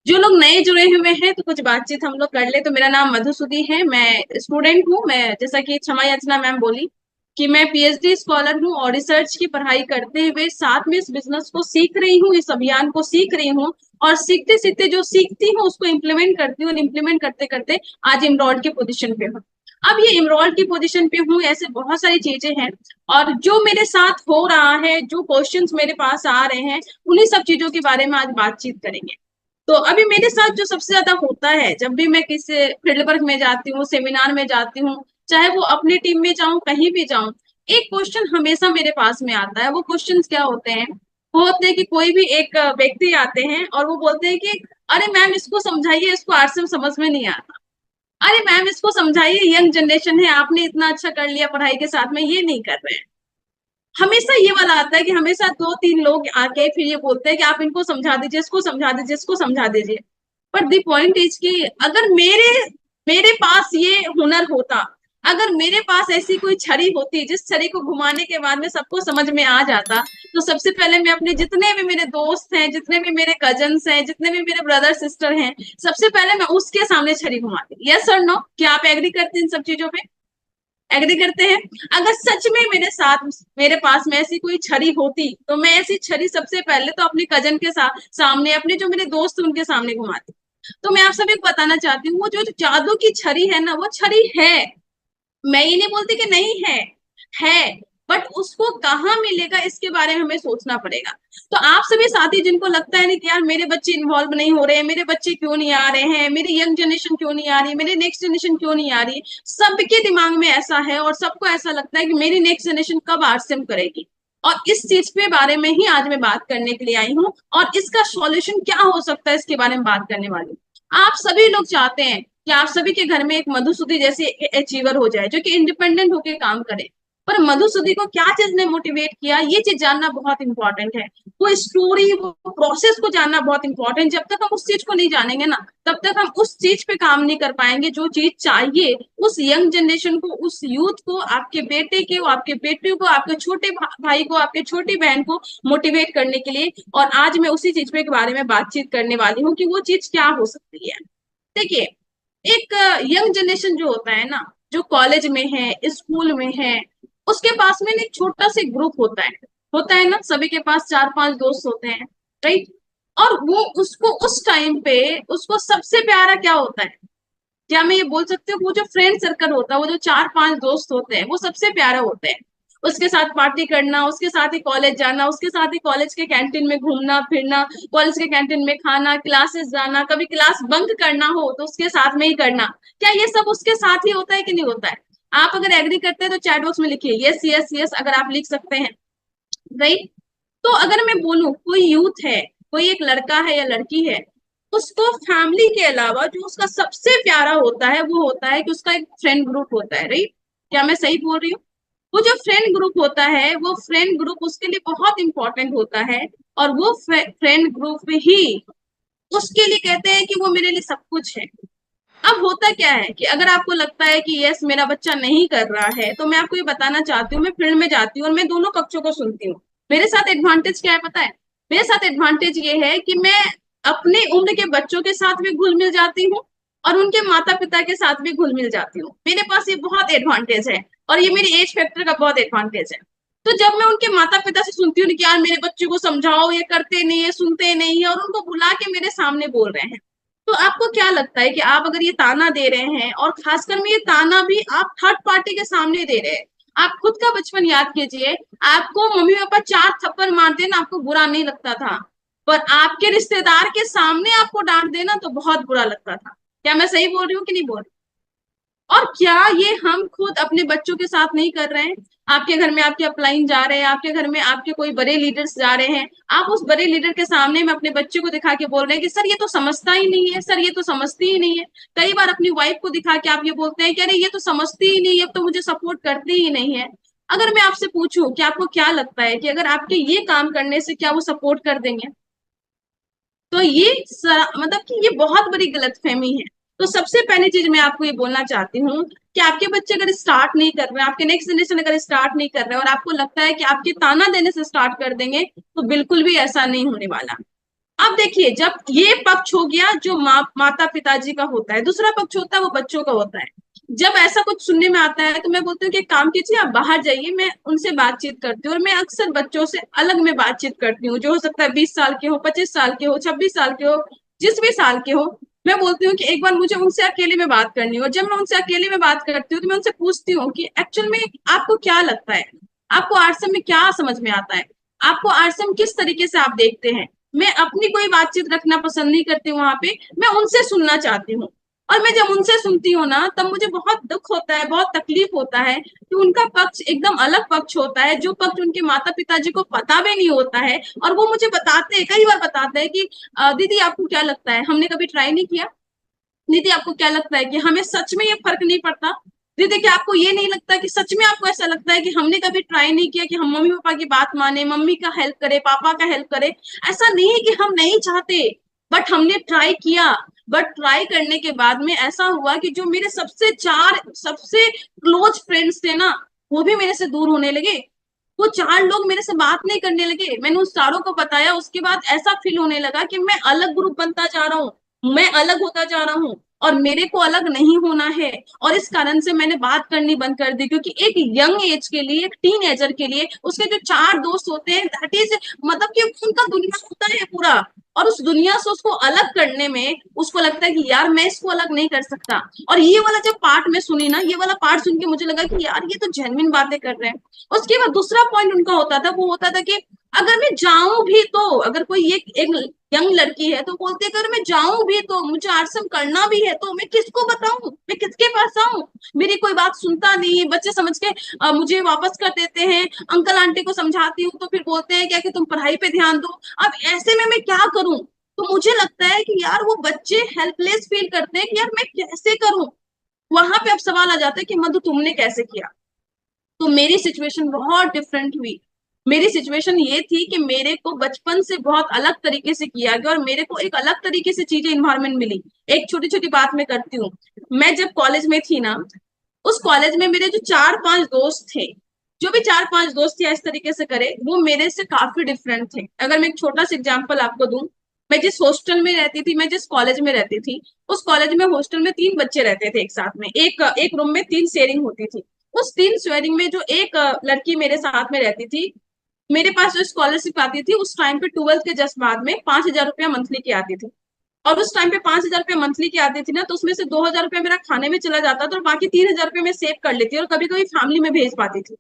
जो लोग नए जुड़े हुए हैं तो कुछ बातचीत हम लोग कर ले। तो मेरा नाम मधुसूदी है, मैं स्टूडेंट हूँ। मैं जैसा कि क्षमा याचना मैम बोली कि मैं पीएचडी स्कॉलर हूँ और रिसर्च की पढ़ाई करते हुए साथ में इस बिजनेस को सीख रही हूँ, इस अभियान को सीख रही हूँ। और सीखते सीखते जो सीखती हूँ उसको इम्प्लीमेंट करती हूँ और इम्प्लीमेंट करते करते आज इमरॉल्ड के पोजीशन पे हूँ। अब ये इमरॉल्ड की पोजीशन पे हूँ, ऐसे बहुत सारी चीजें हैं। और जो मेरे साथ हो रहा है, जो क्वेश्चंस मेरे पास आ रहे हैं, उन्हीं सब चीजों के बारे में आज बातचीत करेंगे। तो अभी मेरे साथ जो सबसे ज्यादा होता है, जब भी मैं किसी फील्ड वर्क में जाती हूँ, सेमिनार में जाती हूँ, चाहे वो अपनी टीम में जाऊं, कहीं भी जाऊं, एक क्वेश्चन हमेशा मेरे पास में आता है। वो क्वेश्चंस क्या होते हैं? वो होते हैं कि कोई भी एक व्यक्ति आते हैं और वो बोलते हैं कि अरे मैम इसको समझाइए, इसको आर्ट्स में समझ में नहीं आता। अरे मैम इसको समझाइए, यंग जनरेशन है, आपने इतना अच्छा कर लिया पढ़ाई के साथ में, ये नहीं कर रहे हैं। हमेशा ये वाला आता है कि हमेशा दो तीन लोग आके फिर ये बोलते हैं कि आप इनको समझा दीजिए, इसको समझा दीजिए, इसको समझा दीजिए। बट द पॉइंट इज कि अगर मेरे मेरे पास ये हुनर होता, अगर मेरे पास ऐसी कोई छड़ी होती जिस छड़ी को घुमाने के बाद में सबको समझ में आ जाता, तो सबसे पहले मैं अपने जितने भी मेरे दोस्त हैं, जितने भी मेरे कजन्स हैं, जितने भी मेरे ब्रदर सिस्टर हैं, सबसे पहले मैं उसके सामने छड़ी घुमाती। यस और नो, क्या आप एग्री करते हैं इन सब चीजों पे? एग्री करते हैं? अगर सच में मेरे साथ, मेरे पास में ऐसी कोई छड़ी होती, तो मैं ऐसी छड़ी सबसे पहले तो अपने कजन के साथ सामने, अपने जो मेरे दोस्त हैं उनके सामने घुमाती। तो मैं आप सभी को बताना चाहती हूँ, वो जो जादू की छड़ी है ना, वो छड़ी है। मैं ये नहीं बोलती कि नहीं है, है। बट उसको कहाँ मिलेगा, इसके बारे में हमें सोचना पड़ेगा। तो आप सभी साथी जिनको लगता है ना कि यार मेरे बच्चे इन्वॉल्व नहीं हो रहे हैं, मेरे बच्चे क्यों नहीं आ रहे हैं, मेरी यंग जनरेशन क्यों नहीं आ रही, मेरी नेक्स्ट जनरेशन क्यों नहीं आ रही, सबके दिमाग में ऐसा है और सबको ऐसा लगता है कि मेरी नेक्स्ट जनरेशन कब आरसीएम करेगी। और इस चीज के बारे में ही आज मैं बात करने के लिए आई हूँ, और इसका सॉल्यूशन क्या हो सकता है इसके बारे में बात करने वाली हूँ। आप सभी लोग चाहते हैं कि आप सभी के घर में एक मधुसूदी जैसी अचीवर हो जाए, जो कि इंडिपेंडेंट होकर काम करे। पर मधुसूदी को क्या चीज ने मोटिवेट किया, ये चीज जानना बहुत इंपॉर्टेंट है। वो स्टोरी, वो प्रोसेस को जानना बहुत इंपॉर्टेंट। जब तक हम उस चीज को नहीं जानेंगे ना, तब तक हम उस चीज पे काम नहीं कर पाएंगे जो चीज चाहिए उस यंग जनरेशन को, उस यूथ को, आपके बेटे को, आपके बेटे को, आपके छोटे भाई को, आपके छोटी बहन को मोटिवेट करने के लिए। और आज मैं उसी चीज पे के बारे में बातचीत करने वाली हूँ कि वो चीज क्या हो सकती है। देखिए, एक यंग जनरेशन जो होता है ना, जो कॉलेज में है, स्कूल में है, उसके पास में एक छोटा सा ग्रुप होता है ना, सभी के पास चार पांच दोस्त होते हैं, राइट? और वो उसको उस टाइम पे उसको सबसे प्यारा क्या होता है? क्या मैं ये बोल सकती हूँ, वो जो फ्रेंड सर्कल होता है, वो जो चार पांच दोस्त होते हैं, वो सबसे प्यारा होते हैं। उसके साथ पार्टी करना, उसके साथ ही कॉलेज जाना, उसके साथ ही कॉलेज के कैंटीन में घूमना फिरना, कॉलेज के कैंटीन में खाना, क्लासेस जाना, कभी क्लास बंक करना हो तो उसके साथ में ही करना। क्या ये सब उसके साथ ही होता है कि नहीं होता है? आप अगर एग्री करते हैं तो चैट बॉक्स में लिखिए यस यस यस, अगर आप लिख सकते हैं, राइट? तो अगर मैं बोलूं, कोई यूथ है, कोई एक लड़का है या लड़की है, उसको फैमिली के अलावा जो उसका सबसे प्यारा होता है वो होता है कि उसका एक फ्रेंड ग्रुप होता है, राइट? क्या मैं सही बोल रही हूँ? वो जो फ्रेंड ग्रुप होता है, वो फ्रेंड ग्रुप उसके लिए बहुत इंपॉर्टेंट होता है। और वो फ्रेंड ग्रुप ही उसके लिए कहते हैं कि वो मेरे लिए सब कुछ है। अब होता क्या है कि अगर आपको लगता है कि यस मेरा बच्चा नहीं कर रहा है, तो मैं आपको ये बताना चाहती हूँ, मैं फील्ड में जाती हूँ और मैं दोनों पक्षों को सुनती हूँ। मेरे साथ एडवांटेज क्या है पता है? मेरे साथ एडवांटेज ये है कि मैं अपने उम्र के बच्चों के साथ भी घुल मिल जाती हूँ और उनके माता पिता के साथ भी घुल मिल जाती हूँ। मेरे पास ये बहुत एडवांटेज है और ये मेरी एज फैक्टर का बहुत एडवांटेज है। तो जब मैं उनके माता पिता से सुनती हूँ कि यार मेरे बच्चे को समझाओ, ये करते नहीं है, सुनते नहीं है, और उनको बुला के मेरे सामने बोल रहे हैं, तो आपको क्या लगता है कि आप अगर ये ताना दे रहे हैं, और खासकर में ये ताना भी आप थर्ड पार्टी के सामने दे रहे हैं। आप खुद का बचपन याद कीजिए, आपको मम्मी पापा चार थप्पड़ मार देना आपको बुरा नहीं लगता था, पर आपके रिश्तेदार के सामने आपको डांट देना तो बहुत बुरा लगता था। क्या मैं सही बोल रही हूँ कि नहीं बोल रही? और क्या ये हम खुद अपने बच्चों के साथ नहीं कर रहे हैं? आपके घर में आपके अपलाइन जा रहे हैं, आपके घर में आपके कोई बड़े लीडर्स जा रहे हैं, आप उस बड़े लीडर के सामने में अपने बच्चे को दिखा के बोल रहे हैं कि सर ये तो समझता ही नहीं है, सर ये तो समझती ही नहीं है। कई बार अपनी वाइफ को दिखा के आप ये बोलते हैं कि अरे ये तो समझती ही नहीं है, अब तो मुझे सपोर्ट करती ही नहीं है। अगर मैं आपसे पूछूं कि आपको क्या लगता है कि अगर आपके ये काम करने से क्या वो सपोर्ट कर देंगे? तो ये मतलब कि ये बहुत बड़ी गलतफहमी है। तो सबसे पहली चीज मैं आपको ये बोलना चाहती हूँ कि आपके बच्चे अगर स्टार्ट नहीं कर रहे हैं, आपके नेक्स्ट जनरेशन अगर स्टार्ट नहीं कर रहे हैं, और आपको लगता है कि आपके ताना देने से स्टार्ट कर देंगे, तो बिल्कुल भी ऐसा नहीं होने वाला। अब देखिए, जब ये पक्ष हो गया जो माता पिताजी का होता है, दूसरा पक्ष होता है वो बच्चों का होता है। जब ऐसा कुछ सुनने में आता है तो मैं बोलती हूँ कि एक काम कीजिए, आप बाहर जाइए, मैं उनसे बातचीत करती हूँ। और मैं अक्सर बच्चों से अलग में बातचीत करती हूँ, जो हो सकता है 20 साल के हो, 25 साल के हो, 26 साल के हो, जिस भी साल के हो। मैं बोलती हूँ कि एक बार मुझे उनसे अकेले में बात करनी हो। जब मैं उनसे अकेले में बात करती हूँ तो मैं उनसे पूछती हूँ कि एक्चुअल में आपको क्या लगता है, आपको आरसम में क्या समझ में आता है, आपको आरसम किस तरीके से आप देखते हैं। मैं अपनी कोई बातचीत रखना पसंद नहीं करती हूँ वहां पे, मैं उनसे सुनना चाहती हूँ। और मैं जब उनसे सुनती हूँ ना, तब मुझे बहुत दुख होता है, बहुत तकलीफ होता है कि उनका पक्ष एकदम अलग पक्ष होता है, जो पक्ष उनके माता पिताजी को पता भी नहीं होता है। और वो मुझे बताते हैं, कई बार बताते हैं कि दीदी आपको क्या लगता है, हमने कभी ट्राई नहीं किया। दीदी आपको क्या लगता है कि हमें सच में ये फर्क नहीं पड़ता। दीदी क्या आपको ये नहीं लगता कि सच में आपको ऐसा लगता है कि हमने कभी ट्राई नहीं किया कि हम मम्मी पापा की बात माने, मम्मी का हेल्प करे, पापा का हेल्प करे। ऐसा नहीं है कि हम नहीं चाहते, बट हमने ट्राई किया। बट ट्राई करने के बाद में ऐसा हुआ कि जो मेरे सबसे चार सबसे क्लोज फ्रेंड्स थे ना, वो भी मेरे से दूर होने लगे। वो चार लोग मेरे से बात नहीं करने लगे। मैंने उस चारों को बताया, उसके बाद ऐसा फील होने लगा कि मैं अलग ग्रुप बनता जा रहा हूँ, मैं अलग होता जा रहा हूँ, और मेरे को अलग नहीं होना है। और इस कारण से मैंने बात करनी बंद कर दी, क्योंकि एक यंग एज के लिए, एक टीन एजर के लिए उसके जो चार दोस्त होते हैं, दैट इज मतलब कि उनका दुनिया होता है पूरा। और उस दुनिया से उसको अलग करने में उसको लगता है कि यार मैं इसको अलग नहीं कर सकता। और ये वाला जब पार्ट में सुनी ना, ये वाला पार्ट सुन के मुझे लगा कि यार ये तो जेन्युइन बातें कर रहे हैं। उसके बाद दूसरा पॉइंट उनका होता था, वो होता था कि अगर मैं जाऊं भी तो, अगर कोई एक यंग लड़की है तो बोलती है अगर मैं जाऊं भी तो, मुझे आरसम करना भी है तो मैं किसको बताऊं, मैं किसके पास आऊं। मेरी कोई बात सुनता नहीं है, बच्चे समझ के मुझे वापस कर देते हैं। अंकल आंटी को समझाती हूँ तो फिर बोलते हैं क्या कि तुम पढ़ाई पे ध्यान दो। अब ऐसे में मैं क्या करूं। तो मुझे लगता है कि यार वो बच्चे हेल्पलेस फील करते हैं कि यार मैं कैसे करूं। वहां पे अब सवाल आ जाता है कि मधु तुमने कैसे किया। तो मेरी सिचुएशन बहुत डिफरेंट हुई। मेरी सिचुएशन ये थी कि मेरे को बचपन से बहुत अलग तरीके से किया गया, और मेरे को एक अलग तरीके से चीजें इन्वायरमेंट मिली। एक छोटी छोटी बात मैं करती हूँ। मैं जब कॉलेज में थी ना, उस कॉलेज में मेरे जो चार पांच दोस्त थे, जो भी चार पांच दोस्त थे इस तरीके से करे, वो मेरे से काफी डिफरेंट थे। अगर मैं एक छोटा सा एग्जाम्पल आपको दूं, मैं जिस हॉस्टल में रहती थी, मैं जिस कॉलेज में रहती थी, उस कॉलेज में हॉस्टल में तीन बच्चे रहते थे एक साथ में, एक एक रूम में तीन शेयरिंग होती थी। उस तीन शेयरिंग में जो एक लड़की मेरे साथ में रहती थी, मेरे पास जो स्कॉलरशिप आती थी उस टाइम पे, 12th के जस्ट बाद में 5,000 रुपया मंथली की आती थी। और उस टाइम पे 5,000 रुपया मंथली की आती थी ना, तो उसमें से 2,000 रुपया मेरा खाने में चला जाता था, और बाकी 3,000 रुपया मैं सेव कर लेती और कभी कभी फैमिली में भेज पाती थी।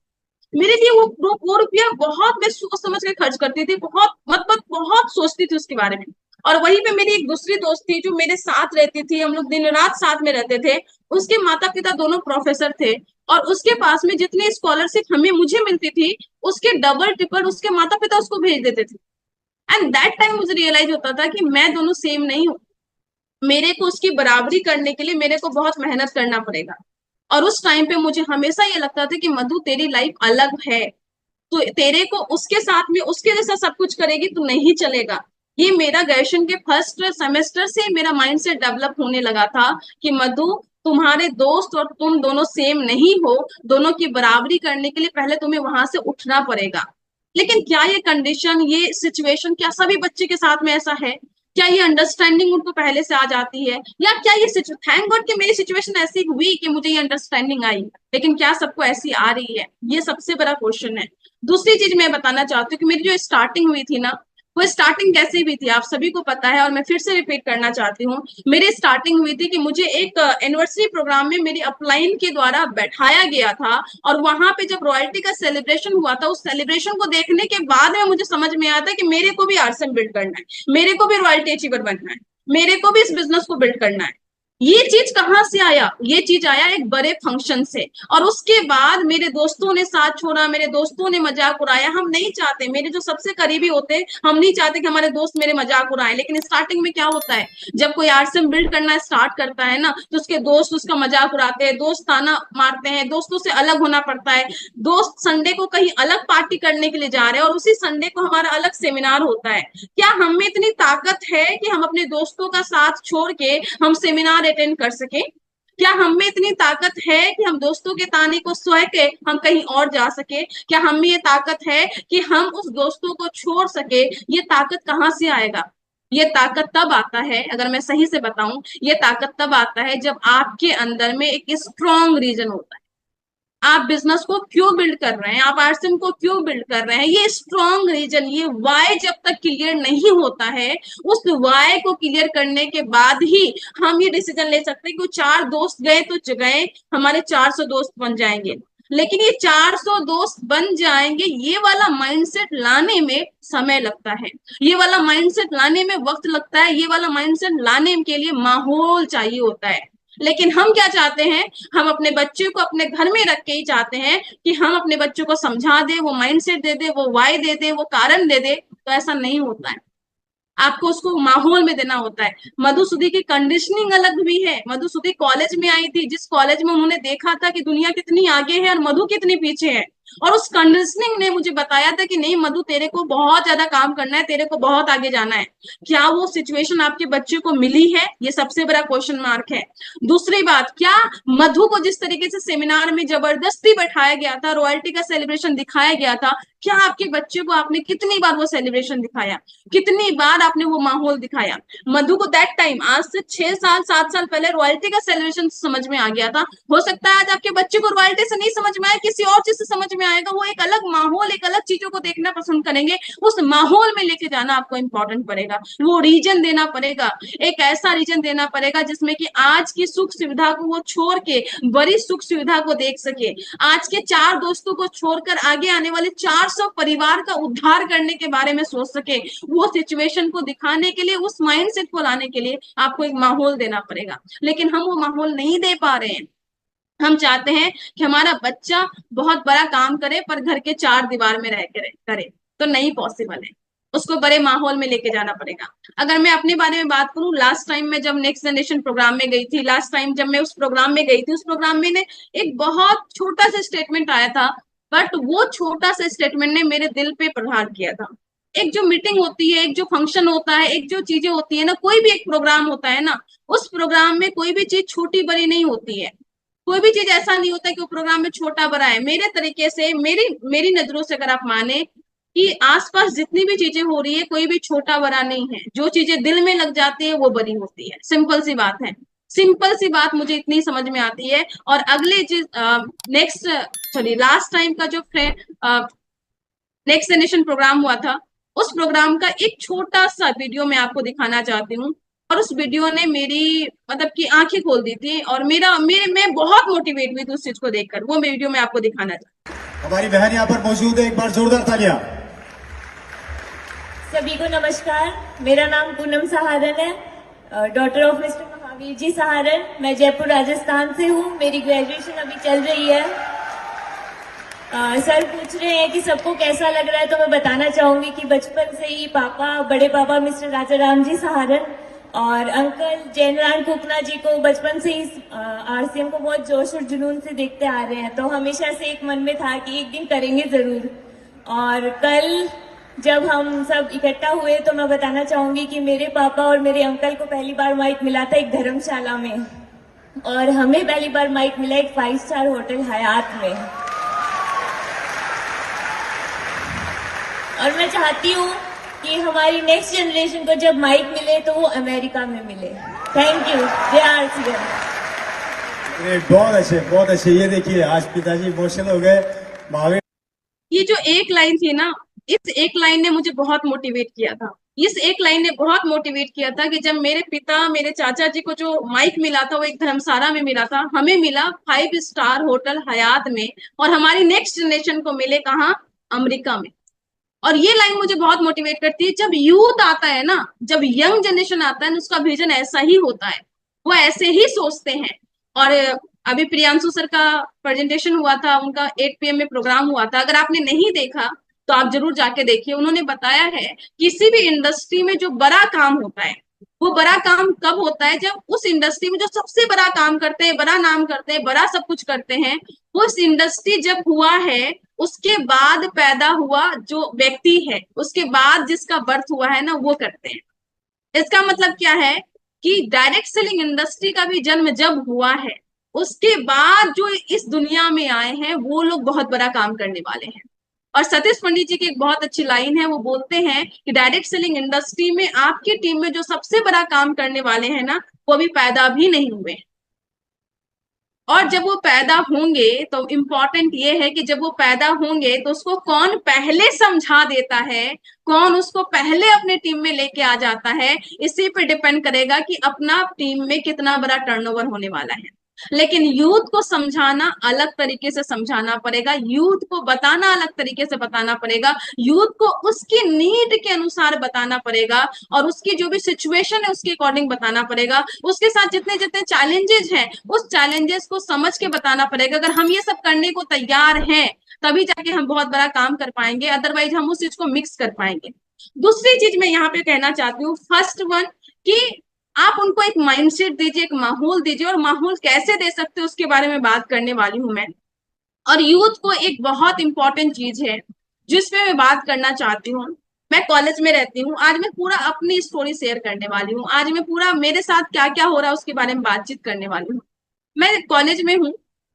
मेरे लिए वो रुपया बहुत मैं सोच समझ के खर्च करती थी, बहुत मतलब बहुत सोचती थी उसके बारे में। और वहीं पे मेरी एक दूसरी दोस्त थी जो मेरे साथ रहती थी, हम लोग दिन रात साथ में रहते थे। उसके माता पिता दोनों प्रोफेसर थे, और उसके पास में जितनी स्कॉलरशिप हमें मुझे मिलती थी, उसके डबल ट्रिपल उसके माता पिता उसको भेज देते थे। एंड दैट टाइम मुझे रियलाइज होता था कि मैं दोनों सेम नहीं हूँ। मेरे को उसकी बराबरी करने के लिए मेरे को बहुत मेहनत करना पड़ेगा। और उस टाइम पे मुझे हमेशा ये लगता था कि मधु तेरी लाइफ अलग है, तो तेरे को उसके साथ में उसके जैसा सब कुछ करेगी तो नहीं चलेगा। ये मेरा ग्रेजुएशन के फर्स्ट सेमेस्टर से मेरा माइंडसेट डेवलप होने लगा था कि मधु, तुम्हारे दोस्त और तुम दोनों सेम नहीं हो। दोनों की बराबरी करने के लिए पहले तुम्हें वहां से उठना पड़ेगा। लेकिन क्या ये कंडीशन, ये सिचुएशन क्या सभी बच्चे के साथ में ऐसा है? क्या ये अंडरस्टैंडिंग उनको पहले से आ जाती है, या क्या ये थैंक गॉड कि मेरी सिचुएशन ऐसी हुई कि मुझे ये अंडरस्टैंडिंग आई। लेकिन क्या सबको ऐसी आ रही है, ये सबसे बड़ा क्वेश्चन है। दूसरी चीज मैं बताना चाहती हूँ कि मेरी जो स्टार्टिंग हुई थी ना, वो स्टार्टिंग कैसे हुई थी आप सभी को पता है, और मैं फिर से रिपीट करना चाहती हूँ। मेरी स्टार्टिंग हुई थी कि मुझे एक एनिवर्सरी प्रोग्राम में मेरी अपलाइन के द्वारा बैठाया गया था। और वहां पे जब रॉयल्टी का सेलिब्रेशन हुआ था, उस सेलिब्रेशन को देखने के बाद में मुझे समझ में आया था कि मेरे को भी आरसम बिल्ड करना है, मेरे को भी रॉयल्टी अचीवर बनना है, मेरे को भी इस बिजनेस को बिल्ड करना है। ये चीज कहाँ से आया? ये चीज आया एक बड़े फंक्शन से। और उसके बाद मेरे दोस्तों ने साथ छोड़ा, मेरे दोस्तों ने मजाक उड़ाया। हम नहीं चाहते, मेरे जो सबसे करीबी होते हैं, हम नहीं चाहते कि हमारे दोस्त मेरे मजाक उड़ाए। लेकिन स्टार्टिंग में क्या होता है, जब कोई आरसम बिल्ड करना स्टार्ट करता है ना, तो उसके दोस्त उसका मजाक उड़ाते हैं, दोस्त ताना मारते हैं, दोस्तों से अलग होना पड़ता है। दोस्त संडे को कहीं अलग पार्टी करने के लिए जा रहे हैं, और उसी संडे को हमारा अलग सेमिनार होता है। क्या हम में इतनी ताकत है कि हम अपने दोस्तों का साथ छोड़ के हम सेमिनार अटेंड कर सके? क्या हम में इतनी ताकत है कि हम दोस्तों के ताने को सह के हम कहीं और जा सके? क्या हम में ये ताकत है कि हम उस दोस्तों को छोड़ सके? ये ताकत कहाँ से आएगा? ये ताकत तब आता है, अगर मैं सही से बताऊं, ये ताकत तब आता है जब आपके अंदर में एक स्ट्रॉन्ग रीजन होता है। आप बिजनेस को क्यों बिल्ड कर रहे हैं, आप आरसीएम को क्यों बिल्ड कर रहे हैं, ये स्ट्रॉन्ग रीजन, ये वाई जब तक क्लियर नहीं होता है, उस वाई को क्लियर करने के बाद ही हम ये डिसीजन ले सकते हैं कि 4 दोस्त गए तो गए, हमारे 400 दोस्त बन जाएंगे। लेकिन ये 400 दोस्त बन जाएंगे, ये वाला माइंडसेट लाने में समय लगता है, ये वाला माइंडसेट लाने में वक्त लगता है, ये वाला माइंडसेट लाने के लिए माहौल चाहिए होता है। लेकिन हम क्या चाहते हैं, हम अपने बच्चे को अपने घर में रख के ही चाहते हैं कि हम अपने बच्चों को समझा दे, वो माइंडसेट दे दे, वो वाई दे दे, वो कारण दे दे। तो ऐसा नहीं होता है, आपको उसको माहौल में देना होता है। मधुसूदी की कंडीशनिंग अलग भी है। मधुसूदी कॉलेज में आई थी, जिस कॉलेज में उन्होंने देखा था कि दुनिया कितनी आगे है और मधु कितनी पीछे है, और उस कंडीशनिंग ने मुझे बताया था कि नहीं मधु, तेरे को बहुत ज्यादा काम करना है, तेरे को बहुत आगे जाना है। क्या वो सिचुएशन आपके बच्चे को मिली है? ये सबसे बड़ा क्वेश्चन मार्क है। दूसरी बात, क्या मधु को जिस तरीके से सेमिनार में जबरदस्ती बैठाया गया था, रॉयल्टी का सेलिब्रेशन दिखाया गया था, क्या आपके बच्चे को आपने कितनी बार वो सेलिब्रेशन दिखाया, कितनी बार आपने वो माहौल दिखाया? मधु को दैट टाइम, आज से 6 साल 7 साल पहले रॉयल्टी का सेलिब्रेशन समझ में आ गया था। हो सकता है आज आपके बच्चे को रॉयल्टी से नहीं समझ में आए, किसी और चीज से समझ में आएगा, वो एक अलग माहौल, एक अलग चीजों को देखना पसंद करेंगे। उस माहौल में लेके जाना आपको इंपॉर्टेंट पड़ेगा, वो रीजन देना पड़ेगा, एक ऐसा रीजन देना पड़ेगा जिसमें कि आज की सुख सुविधा को वो छोड़ के बड़ी सुख सुविधा को देख सके, आज के 4 दोस्तों को छोड़कर आगे आने वाले 400 परिवार का उद्धार करने के बारे में सोच सके। वो सिचुएशन को दिखाने के लिए, उस माइंडसेट को लाने के लिए आपको एक माहौल देना पड़ेगा। लेकिन हम वो माहौल नहीं दे पा रहे हैं। हम चाहते हैं कि हमारा बच्चा बहुत बड़ा काम करे पर घर के 4 दीवार में रह कर करे, तो नहीं पॉसिबल है, उसको बड़े माहौल में लेके जाना पड़ेगा। अगर मैं अपने बारे में बात करूं, लास्ट टाइम में जब नेक्स्ट जनरेशन प्रोग्राम में गई थी, लास्ट टाइम जब मैं उस प्रोग्राम में गई थी, उस प्रोग्राम में ने एक बहुत छोटा सा स्टेटमेंट आया था, बट वो छोटा सा स्टेटमेंट ने मेरे दिल पे प्रहार किया था। एक जो मीटिंग होती है, एक जो फंक्शन होता है, एक जो चीजें होती है ना, कोई भी एक प्रोग्राम होता है ना, उस प्रोग्राम में कोई भी चीज छोटी बड़ी नहीं होती है, कोई भी चीज ऐसा नहीं होता कि वो प्रोग्राम में छोटा बड़ा है। मेरे तरीके से, मेरी मेरी नजरों से अगर आप माने कि आसपास जितनी भी चीजें हो रही है, कोई भी छोटा बड़ा नहीं है, जो चीजें दिल में लग जाती है वो बड़ी होती है। सिंपल सी बात है, सिंपल सी बात मुझे इतनी समझ में आती है। और अगले जिस नेक्स्ट सॉरी लास्ट टाइम का जो नेक्स्ट जनरेशन प्रोग्राम हुआ था, उस प्रोग्राम का एक छोटा सा वीडियो मैं आपको दिखाना चाहती हूँ। और उस वीडियो ने मेरी मतलब कि आंखें खोल दी थी, और मैं बहुत मोटिवेट हुई थी उस चीज को देखकर। वो वीडियो मैं आपको दिखाना चाहती हूँ। हमारी बहन यहाँ पर मौजूद है, एक बार जोरदार तालियां। सभी को नमस्कार, मेरा नाम पूनम सहारन है, daughter of mister Mahavir ji सहारन। मैं जयपुर राजस्थान से हूँ, मेरी ग्रेजुएशन अभी चल रही है। सर पूछ रहे हैं कि सबको कैसा लग रहा है, तो मैं बताना चाहूंगी कि बचपन से ही पापा, बड़े पापा मिस्टर राजा राम जी सहारन और अंकल जयनारायण खोपना जी को बचपन से ही आरसीएम को बहुत जोश और जुनून से देखते आ रहे हैं, तो हमेशा से एक मन में था कि एक दिन करेंगे जरूर। और कल जब हम सब इकट्ठा हुए तो मैं बताना चाहूंगी कि मेरे पापा और मेरे अंकल को पहली बार माइक मिला था एक धर्मशाला में, और हमें पहली बार माइक मिला एक 5 स्टार होटल हयात में। और मैं चाहती हूँ कि हमारी नेक्स्ट जनरेशन को जब माइक मिले तो वो अमेरिका में मिले। थैंक यू, जय आरसीएम। बहुत अच्छे, बहुत अच्छे। ये देखिए आज पिताजी इमोशनल हो गए। महावीर, ये जो एक लाइन थी ना, इस एक लाइन ने मुझे बहुत मोटिवेट किया था। इस एक लाइन ने बहुत मोटिवेट किया था कि जब मेरे पिता, मेरे चाचा जी को जो माइक मिला था वो एक धर्मशाला में मिला था, हमें मिला 5 स्टार होटल हयात में, और हमारी नेक्स्ट जनरेशन को मिले कहाँ? अमेरिका में। और ये लाइन मुझे बहुत मोटिवेट करती है। जब यूथ आता है ना, जब यंग जनरेशन आता है, उसका विजन ऐसा ही होता है, वो ऐसे ही सोचते हैं। और अभी प्रियांशु सर का प्रेजेंटेशन हुआ था, उनका 8 PM में प्रोग्राम हुआ था, अगर आपने नहीं देखा तो आप जरूर जाके देखिए। उन्होंने बताया है किसी भी इंडस्ट्री में जो बड़ा काम होता है, वो बड़ा काम कब होता है? जब उस इंडस्ट्री में जो सबसे बड़ा काम करते हैं, बड़ा नाम करते हैं, बड़ा सब कुछ करते हैं, उस इंडस्ट्री जब हुआ है, उसके बाद पैदा हुआ जो व्यक्ति है, उसके बाद जिसका बर्थ हुआ है ना, वो करते हैं। इसका मतलब क्या है कि डायरेक्ट सेलिंग इंडस्ट्री का भी जन्म जब हुआ है, उसके बाद जो इस दुनिया में आए हैं वो लोग बहुत बड़ा काम करने वाले हैं। और सतीश पंडित जी की एक बहुत अच्छी लाइन है, वो बोलते हैं कि डायरेक्ट सेलिंग इंडस्ट्री में आपकी टीम में जो सबसे बड़ा काम करने वाले हैं ना, वो अभी पैदा भी नहीं हुए। और जब वो पैदा होंगे तो इम्पोर्टेंट ये है कि जब वो पैदा होंगे तो उसको कौन पहले समझा देता है, कौन उसको पहले अपने टीम में लेके आ जाता है, इसी पे डिपेंड करेगा कि अपना टीम में कितना बड़ा टर्नओवर होने वाला है। लेकिन यूथ को समझाना अलग तरीके से समझाना पड़ेगा, यूथ को बताना अलग तरीके से बताना पड़ेगा, यूथ को उसकी नीड के अनुसार बताना पड़ेगा और उसकी जो भी सिचुएशन है उसके अकॉर्डिंग बताना पड़ेगा। उसके साथ जितने जितने चैलेंजेस हैं उस चैलेंजेस को समझ के बताना पड़ेगा। अगर हम ये सब करने को तैयार हैं तभी जाके हम बहुत बड़ा काम कर पाएंगे, अदरवाइज हम उस चीज को मिक्स कर पाएंगे। दूसरी चीज मैं यहाँ पे कहना चाहती हूँ, फर्स्ट वन, कि आप उनको एक माइंडसेट दीजिए, एक माहौल दीजिए, और माहौल कैसे दे सकते हैं उसके बारे में बात करने वाली हूं मैं। और यूथ को एक बहुत इंपॉर्टेंट चीज है जिसपे मैं बात करना चाहती हूँ। मैं कॉलेज में रहती हूँ, आज मैं पूरा अपनी स्टोरी शेयर करने वाली हूँ, आज मैं पूरा मेरे साथ क्या क्या हो रहा है उसके बारे में बातचीत करने वाली हूँ। मैं कॉलेज में हूँ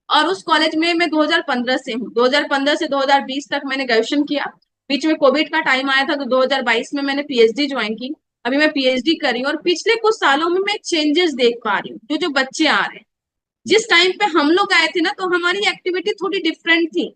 और उस कॉलेज में मैं 2015 से हूँ, 2015 से 2020 तक मैंने ग्रेजुएशन किया। बीच में कोविड का टाइम आया था तो 2022 में मैंने पीएचडी ज्वाइन की। अभी मैं पीएचडी कर रही हूँ और पिछले कुछ सालों में मैं चेंजेस देख पा रही हूँ। जो जो बच्चे आ रहे हैं, जिस टाइम पे हम लोग आए थे ना तो हमारी एक्टिविटी थोड़ी डिफरेंट थी।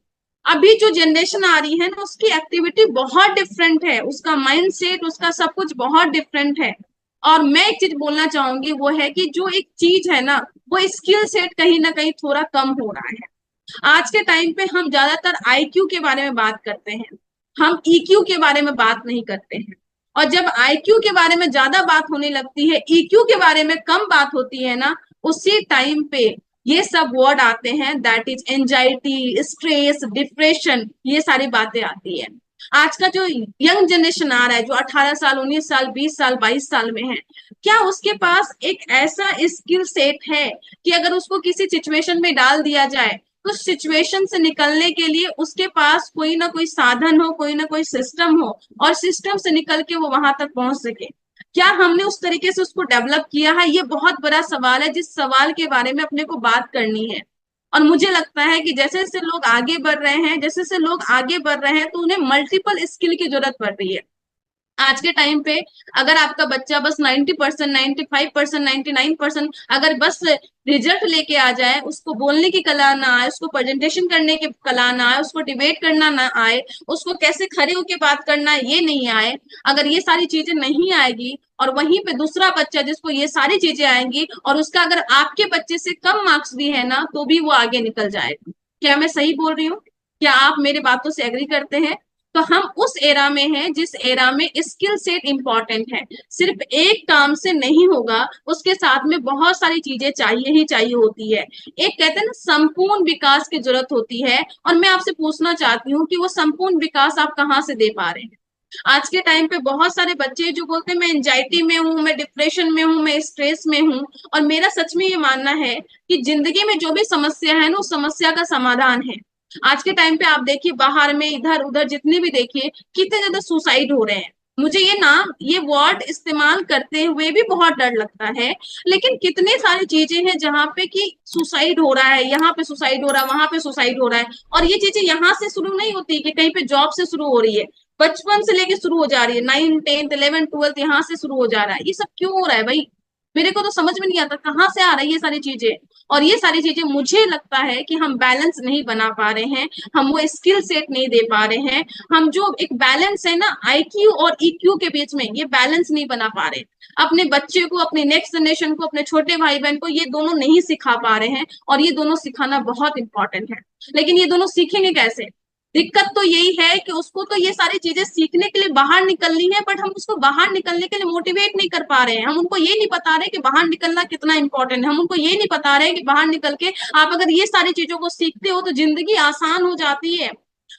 अभी जो जनरेशन आ रही है ना उसकी एक्टिविटी बहुत डिफरेंट है, उसका माइंड सेट, उसका सब कुछ बहुत डिफरेंट है। और मैं एक चीज बोलना चाहूंगी वो है कि जो एक चीज है ना, वो स्किल सेट कहीं ना कहीं थोड़ा कम हो रहा है। आज के टाइम पे हम ज्यादातर आईक्यू के बारे में बात करते हैं, हम ईक्यू के बारे में बात नहीं करते हैं। और जब आईक्यू के बारे में ज्यादा बात होने लगती है, ईक्यू के बारे में कम बात होती है ना, उसी टाइम पे ये सब वर्ड आते हैं, that is anxiety, stress, depression, ये सारी बातें आती है। आज का जो यंग जनरेशन आ रहा है, जो 18 साल, 19 साल, 20 साल, 22 साल में है, क्या उसके पास एक ऐसा स्किल सेट है कि अगर उसको किसी सिचुएशन में डाल दिया जाए तो सिचुएशन से निकलने के लिए उसके पास कोई ना कोई साधन हो, कोई ना कोई सिस्टम हो, और सिस्टम से निकल के वो वहां तक पहुंच सके? क्या हमने उस तरीके से उसको डेवलप किया है? ये बहुत बड़ा सवाल है जिस सवाल के बारे में अपने को बात करनी है। और मुझे लगता है कि जैसे जैसे लोग आगे बढ़ रहे हैं, जैसे जैसे लोग आगे बढ़ रहे हैं, तो उन्हें मल्टीपल स्किल की जरूरत पड़ रही है। आज के टाइम पे अगर आपका बच्चा बस 90%, 95%, 99%, अगर बस रिजल्ट लेके आ जाए, उसको बोलने की कला ना आए, उसको प्रेजेंटेशन करने की कला ना आए, उसको डिबेट करना ना आए, उसको कैसे खड़े होके बात करना ये नहीं आए, अगर ये सारी चीजें नहीं आएगी और वहीं पे दूसरा बच्चा जिसको ये सारी चीजें आएंगी और उसका अगर आपके बच्चे से कम मार्क्स भी है ना, तो भी वो आगे निकल जाएगा। क्या मैं सही बोल रही हूँ? क्या आप मेरे बातों से एग्री करते हैं? तो हम उस एरा में हैं जिस एरा में स्किल सेट इंपॉर्टेंट है। सिर्फ एक काम से नहीं होगा, उसके साथ में बहुत सारी चीजें चाहिए ही चाहिए होती है। एक कहते हैं ना, संपूर्ण विकास की जरूरत होती है। और मैं आपसे पूछना चाहती हूँ कि वो संपूर्ण विकास आप कहाँ से दे पा रहे हैं? आज के टाइम पे बहुत सारे बच्चे जो बोलते हैं मैं एंजाइटी में हूँ, मैं डिप्रेशन में हूँ, मैं स्ट्रेस में हूँ। और मेरा सच में ये मानना है कि जिंदगी में जो भी समस्या है ना, उस समस्या का समाधान है। आज के टाइम पे आप देखिए, बाहर में इधर उधर जितने भी देखिए, कितने ज्यादा सुसाइड हो रहे हैं। मुझे ये वर्ड इस्तेमाल करते हुए भी बहुत डर लगता है, लेकिन कितने सारी चीजें हैं जहाँ पे कि सुसाइड हो रहा है, यहाँ पे सुसाइड हो रहा है, वहां पे सुसाइड हो रहा है। और ये चीजें यहाँ से शुरू नहीं होती कि कहीं पे जॉब से शुरू हो रही है, बचपन से लेके शुरू हो जा रही है, 9, 10, 11, 12 यहाँ से शुरू हो जा रहा है। ये सब क्यों हो रहा है भाई? मेरे को तो समझ में नहीं आता कहाँ से आ रही है ये सारी चीजें। और ये सारी चीजें मुझे लगता है कि हम बैलेंस नहीं बना पा रहे हैं, हम वो स्किल सेट नहीं दे पा रहे हैं। हम जो एक बैलेंस है ना आईक्यू और ईक्यू के बीच में, ये बैलेंस नहीं बना पा रहे। अपने बच्चे को, अपने नेक्स्ट जनरेशन को, अपने छोटे भाई बहन को ये दोनों नहीं सिखा पा रहे हैं। और ये दोनों सिखाना बहुत इंपॉर्टेंट है। लेकिन ये दोनों सीखेंगे कैसे? दिक्कत तो यही है कि उसको तो ये सारी चीजें सीखने के लिए बाहर निकलनी है, बट हम उसको बाहर निकलने के लिए मोटिवेट नहीं कर पा रहे हैं। हम उनको ये नहीं बता रहे कि बाहर निकलना कितना इंपॉर्टेंट है। हम उनको ये नहीं बता रहे कि बाहर निकल के आप अगर ये सारी चीजों को सीखते हो तो जिंदगी आसान हो जाती है।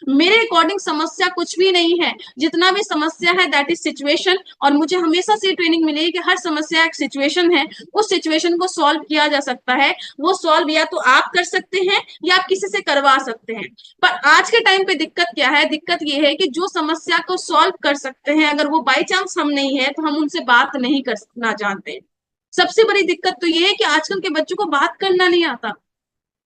मेरे अकॉर्डिंग समस्या कुछ भी नहीं है, जितना भी समस्या है दैट इज सिचुएशन। और मुझे हमेशा से ट्रेनिंग मिली है कि हर समस्या एक सिचुएशन है, उस सिचुएशन को सॉल्व किया जा सकता है। वो सॉल्व या तो आप कर सकते हैं या आप किसी से करवा सकते हैं। पर आज के टाइम पे दिक्कत क्या है? दिक्कत ये है कि जो समस्या को सॉल्व कर सकते हैं, अगर वो बाई चांस हम नहीं है तो हम उनसे बात नहीं करना जानते। सबसे बड़ी दिक्कत तो ये है कि आजकल के बच्चों को बात करना नहीं आता।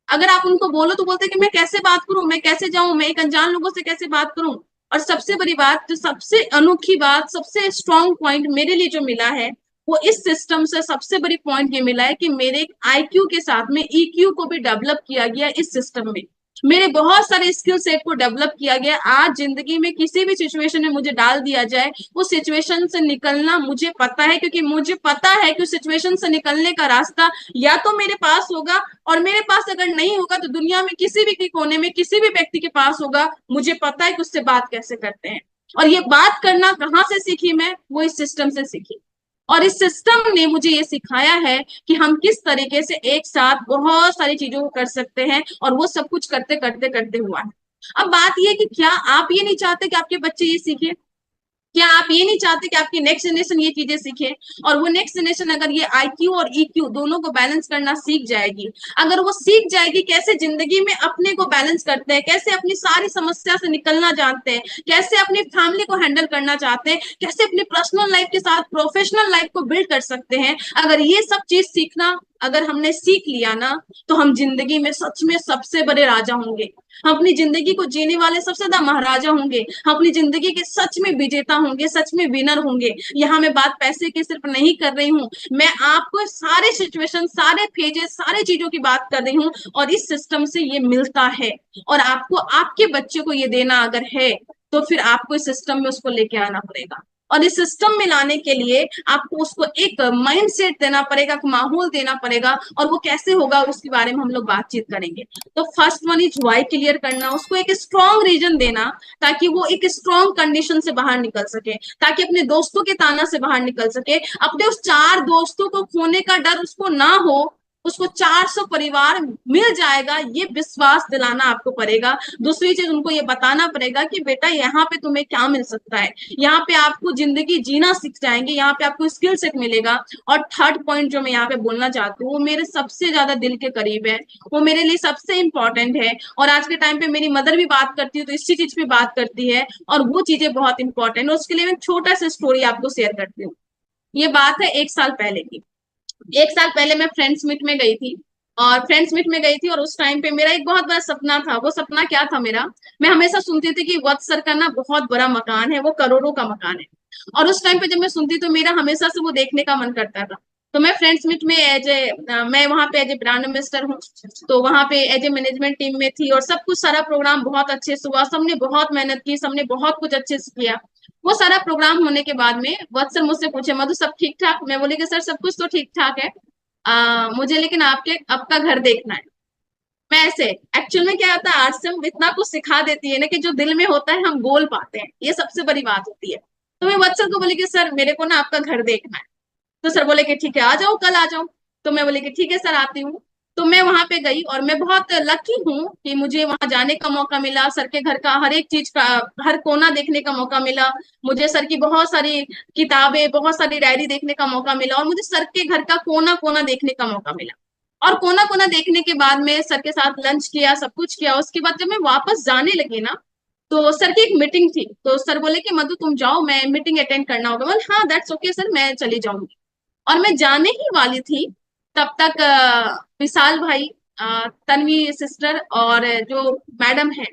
अगर आप उनको बोलो तो बोलते हैं कि मैं कैसे बात करूं, मैं कैसे जाऊं, मैं एक अनजान लोगों से कैसे बात करूं। और सबसे बड़ी बात, जो सबसे अनोखी बात, सबसे स्ट्रॉन्ग पॉइंट मेरे लिए जो मिला है, वो इस सिस्टम से सबसे बड़ी पॉइंट ये मिला है कि मेरे आईक्यू के साथ में ईक्यू को भी डेवलप किया गया इस सिस्टम में। मेरे बहुत सारे स्किल सेट को डेवलप किया गया। आज जिंदगी में किसी भी सिचुएशन में मुझे डाल दिया जाए, उस सिचुएशन से निकलना मुझे पता है, क्योंकि मुझे पता है कि उस सिचुएशन से निकलने का रास्ता या तो मेरे पास होगा, और मेरे पास अगर नहीं होगा तो दुनिया में किसी भी कोने में किसी भी व्यक्ति के पास होगा। मुझे पता है कि उससे बात कैसे करते हैं। और ये बात करना कहाँ से सीखी मैं? वो इस सिस्टम से सीखी। और इस सिस्टम ने मुझे ये सिखाया है कि हम किस तरीके से एक साथ बहुत सारी चीजों को कर सकते हैं, और वो सब कुछ करते करते करते हुआ है। अब बात ये कि क्या आप ये नहीं चाहते कि आपके बच्चे ये सीखे? क्या आप ये नहीं चाहते कि आपकी नेक्स्ट जनरेशन ये चीजें सीखे? और वो नेक्स्ट जनरेशन अगर ये आईक्यू और ईक्यू दोनों को बैलेंस करना सीख जाएगी, अगर वो सीख जाएगी कैसे जिंदगी में अपने को बैलेंस करते हैं, कैसे अपनी सारी समस्या से निकलना जानते हैं, कैसे अपनी फैमिली को हैंडल करना चाहते हैं, कैसे अपनी पर्सनल लाइफ के साथ प्रोफेशनल लाइफ को बिल्ड कर सकते हैं, अगर ये सब चीज सीखना अगर हमने सीख लिया ना, तो हम जिंदगी में सच में सबसे बड़े राजा होंगे। हम अपनी जिंदगी को जीने वाले सबसे ज्यादा महाराजा होंगे। हम अपनी जिंदगी के सच में विजेता होंगे, सच में विनर होंगे। यहाँ मैं बात पैसे की सिर्फ नहीं कर रही हूँ, मैं आपको सारे सिचुएशन, सारे फेजेस, सारी चीजों की बात कर रही हूँ। और इस सिस्टम से ये मिलता है, और आपको आपके बच्चे को ये देना अगर है, तो फिर आपको इस सिस्टम में उसको लेके आना पड़ेगा। और इस सिस्टम में लाने के लिए आपको उसको एक माइंड सेट देना पड़ेगा, एक माहौल देना पड़ेगा। और वो कैसे होगा उसके बारे में हम लोग बातचीत करेंगे। तो first one is why clear करना, उसको एक स्ट्रॉन्ग रीजन देना, ताकि वो एक स्ट्रॉन्ग कंडीशन से बाहर निकल सके, ताकि अपने दोस्तों के ताना से बाहर निकल सके, अपने उस 4 दोस्तों को खोने का डर उसको ना हो, उसको 400 परिवार मिल जाएगा, ये विश्वास दिलाना आपको पड़ेगा। दूसरी चीज, उनको ये बताना पड़ेगा कि बेटा यहाँ पे तुम्हें क्या मिल सकता है, यहाँ पे आपको जिंदगी जीना सीख जाएंगे, यहाँ पे आपको स्किल सेट मिलेगा। और थर्ड पॉइंट जो मैं यहाँ पे बोलना चाहती हूँ, वो मेरे सबसे ज्यादा दिल के करीब है, वो मेरे लिए सबसे इंपॉर्टेंट है। और आज के टाइम पे मेरी मदर भी बात करती है तो इसी चीज पे बात करती है, और वो चीजें बहुत इंपॉर्टेंट है। उसके लिए मैं छोटा सा स्टोरी आपको शेयर करती हूँ। ये बात है 1 साल पहले की। 1 साल पहले मैं फ्रेंड्स मीट में गई थी, और फ्रेंड्स मीट में गई थी, और उस टाइम पे मेरा एक बहुत बड़ा सपना था। वो सपना क्या था मेरा? मैं हमेशा सुनती थी कि वत्स सर का ना बहुत बड़ा मकान है, वो करोड़ों का मकान है। और उस टाइम पे जब मैं सुनती तो मेरा हमेशा से वो देखने का मन करता था। तो मैं फ्रेंड्स मीट में मैं वहां पे एज ए ब्रांड एम्बेसडर हूँ, तो वहां पे एज ए मैनेजमेंट टीम में थी, और सब कुछ सारा प्रोग्राम बहुत अच्छे से हुआ, सबने बहुत मेहनत की, सबने बहुत कुछ अच्छे से किया। वो सारा प्रोग्राम होने के बाद में वत्स सर मुझसे पूछे, मधु सब ठीक ठाक? मैं बोली कि सर सब कुछ तो ठीक ठाक है, मुझे लेकिन आपका घर देखना है। मैं ऐसे, एक्चुअल में क्या होता है, आर्ट्स से हम इतना कुछ सिखा देती है ना कि जो दिल में होता है हम बोल पाते हैं, ये सबसे बड़ी बात होती है। तो मैं वत्सल को बोली कि सर मेरे को ना आपका घर देखना है। तो सर बोले कि ठीक है आ जाओ, कल आ जाओ। तो मैं बोली कि ठीक है सर आती हूँ। तो मैं वहां पे गई, और मैं बहुत लकी हूँ कि मुझे वहां जाने का मौका मिला, सर के घर का हर एक चीज का हर कोना देखने का मौका मिला। मुझे सर की बहुत सारी किताबें, बहुत सारी डायरी देखने का मौका मिला, और मुझे सर के घर का कोना कोना देखने का मौका मिला। और कोना कोना देखने के बाद में सर के साथ लंच किया, सब कुछ किया। उसके बाद जब मैं वापस जाने लगी ना, तो सर की एक मीटिंग थी, तो सर बोले कि मधु तुम जाओ, मैं मीटिंग अटेंड करना होगा। बोले हाँ दैट्स ओके सर, मैं चली जाऊंगी। और मैं जाने ही वाली थी, तब तक विशाल भाई, तन्वी सिस्टर, और जो मैडम है,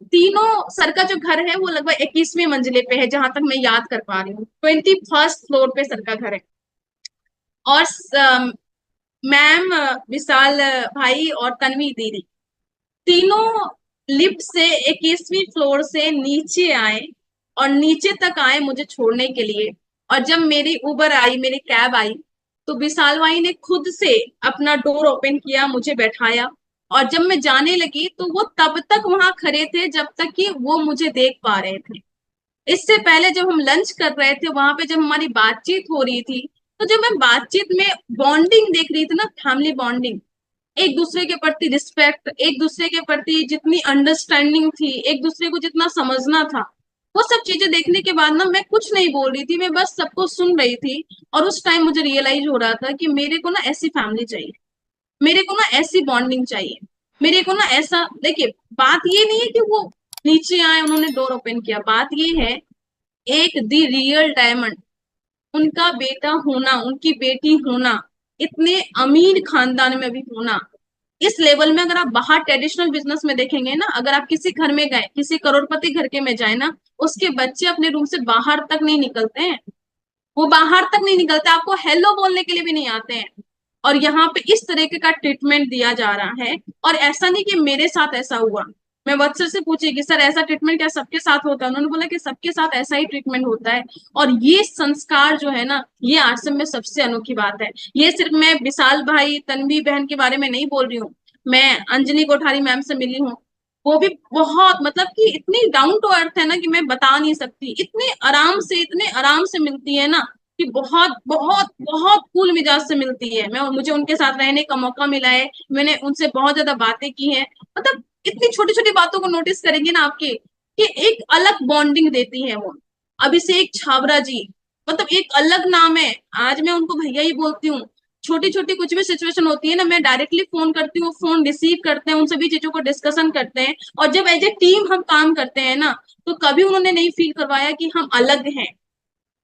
तीनों, सर का जो घर है वो लगभग 21वीं मंजिले पे है, जहां तक मैं याद कर पा रही हूँ। 21st फ्लोर पे सर का घर है। और मैम, विशाल भाई और तन्वी दीदी, तीनों लिफ्ट से 21वीं फ्लोर से नीचे आए, और नीचे तक आए मुझे छोड़ने के लिए। और जब मेरी उबर आई, मेरी कैब आई, तो विशाल भाई ने खुद से अपना डोर ओपन किया, मुझे बैठाया। और जब मैं जाने लगी तो वो तब तक वहां खड़े थे जब तक कि वो मुझे देख पा रहे थे। इससे पहले जब हम लंच कर रहे थे, वहां पे जब हमारी बातचीत हो रही थी, तो जब मैं बातचीत में बॉन्डिंग देख रही थी ना, फैमिली बॉन्डिंग, एक दूसरे के प्रति रिस्पेक्ट, एक दूसरे के प्रति जितनी अंडरस्टैंडिंग थी, एक दूसरे को जितना समझना था, वो सब चीजें देखने के बाद ना मैं कुछ नहीं बोल रही थी, मैं बस सबको सुन रही थी। और उस टाइम मुझे रियलाइज हो रहा था कि मेरे को ना ऐसी फैमिली चाहिए, मेरे को ना ऐसी बॉन्डिंग चाहिए, मेरे को ना ऐसा। देखिए, बात ये नहीं है कि वो नीचे आए, उन्होंने डोर ओपन किया, बात ये है, एक दी रियल डायमंड, उनका बेटा होना, उनकी बेटी होना, इतने अमीर खानदान में भी होना, इस लेवल में अगर आप बाहर ट्रेडिशनल बिजनेस में देखेंगे ना, अगर आप किसी घर में गए, किसी करोड़पति घर के में जाए ना, उसके बच्चे अपने रूम से बाहर तक नहीं निकलते हैं, वो बाहर तक नहीं निकलते, आपको हेलो बोलने के लिए भी नहीं आते हैं। और यहाँ पे इस तरीके का ट्रीटमेंट दिया जा रहा है। और ऐसा नहीं कि मेरे साथ ऐसा हुआ, मैं वत्सर से पूछी कि सर ऐसा ट्रीटमेंट क्या सबके साथ होता है, उन्होंने बोला कि सबके साथ ऐसा ही ट्रीटमेंट होता है। और ये संस्कार जो है ना, ये आश्रम में सबसे अनोखी बात है। ये सिर्फ मैं विशाल भाई तन्वी बहन के बारे में नहीं बोल रही हूँ, मैं अंजलि कोठारी मैम से मिली हूँ, वो भी बहुत मतलब कि इतनी डाउन टू अर्थ है ना कि मैं बता नहीं सकती, इतने आराम से मिलती है ना, कि बहुत बहुत बहुत कूल मिजाज से मिलती है। मैं मुझे उनके साथ रहने का मौका मिला है, मैंने उनसे बहुत ज्यादा बातें की हैं। मतलब इतनी छोटी छोटी बातों को नोटिस करेंगे ना आपके, कि एक अलग बॉन्डिंग देती है वो। अभिषेक छाबरा जी, मतलब एक अलग नाम है, आज मैं उनको भैया ही बोलती हूँ। छोटी छोटी कुछ भी सिचुएशन होती है ना, मैं डायरेक्टली फोन करती हूँ, फोन रिसीव करते हैं, उन सभी चीजों को डिस्कशन करते हैं। और जब एज ए टीम हम काम करते हैं ना, तो कभी उन्होंने नहीं फील करवाया कि हम अलग हैं।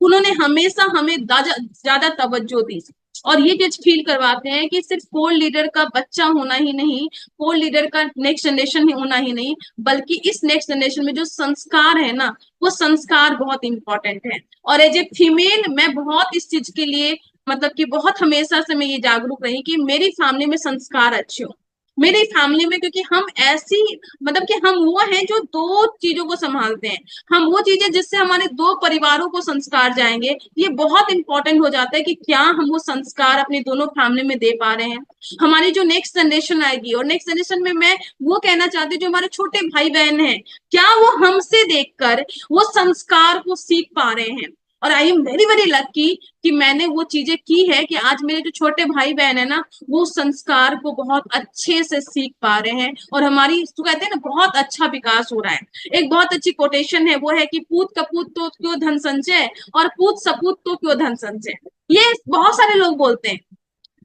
उन्होंने हमेशा हमें ज्यादा तवज्जो दी। और ये चीज फील करवाते हैं कि सिर्फ कोर लीडर का बच्चा होना ही नहीं, कोर लीडर का नेक्स्ट जनरेशन ही होना ही नहीं, बल्कि इस नेक्स्ट जनरेशन में जो संस्कार है ना, वो संस्कार बहुत इंपॉर्टेंट है। और एज ए फीमेल मैं बहुत इस चीज के लिए मतलब कि बहुत हमेशा से मैं ये जागरूक रही कि मेरी फैमिली में संस्कार अच्छे हो, मेरी फैमिली में, क्योंकि हम ऐसी मतलब कि हम वो हैं जो दो चीजों को संभालते हैं। हम वो चीजें जिससे हमारे दो परिवारों को संस्कार जाएंगे, ये बहुत इंपॉर्टेंट हो जाता है कि क्या हम वो संस्कार अपनी दोनों फैमिली में दे पा रहे हैं। हमारी जो नेक्स्ट जनरेशन आएगी, और नेक्स्ट जनरेशन में मैं वो कहना चाहती हूँ जो हमारे छोटे भाई बहन हैं, क्या वो हमसे देखकर वो संस्कार को सीख पा रहे हैं। और I am very very lucky कि मैंने वो चीजें की है कि आज मेरे जो छोटे भाई बहन है ना, वो संस्कार को बहुत अच्छे से सीख पा रहे हैं। और हमारी तो कहते हैं ना, बहुत अच्छा विकास हो रहा है। एक बहुत अच्छी कोटेशन है, वो है कि पूत कपूत तो क्यों धन संचय, और पूत सपूत तो क्यों धन संचय। ये बहुत सारे लोग बोलते हैं,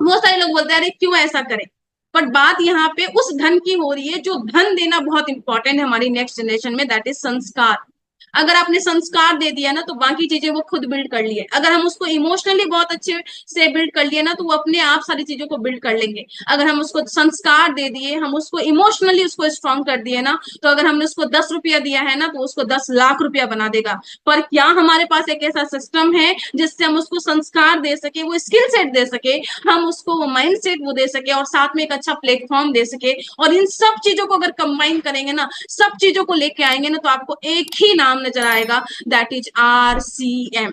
बहुत सारे लोग बोलते हैं अरे क्यों ऐसा करें। बट बात यहाँ पे उस धन की हो रही है जो धन देना बहुत इंपॉर्टेंट है हमारी नेक्स्ट जनरेशन में, दैट इज संस्कार। अगर आपने संस्कार दे दिया ना, तो बाकी चीजें वो खुद बिल्ड कर लिए। अगर हम उसको इमोशनली बहुत अच्छे से बिल्ड कर लिए ना, तो वो अपने आप सारी चीजों को बिल्ड कर लेंगे। अगर हम उसको संस्कार दे दिए, हम उसको इमोशनली उसको स्ट्रॉन्ग कर दिए ना, तो अगर हमने उसको 10 रुपया दिया है ना, तो उसको 10 लाख रुपया बना देगा। पर क्या हमारे पास एक ऐसा सिस्टम है जिससे हम उसको संस्कार दे सके, वो स्किल सेट दे सके, हम उसको वो माइंड सेट वो दे सके, और साथ में एक अच्छा प्लेटफॉर्म दे सके। और इन सब चीजों को अगर कंबाइन करेंगे ना, सब चीजों को लेके आएंगे ना, तो आपको एक ही नाम नजर आएगा, दैट इज RCM।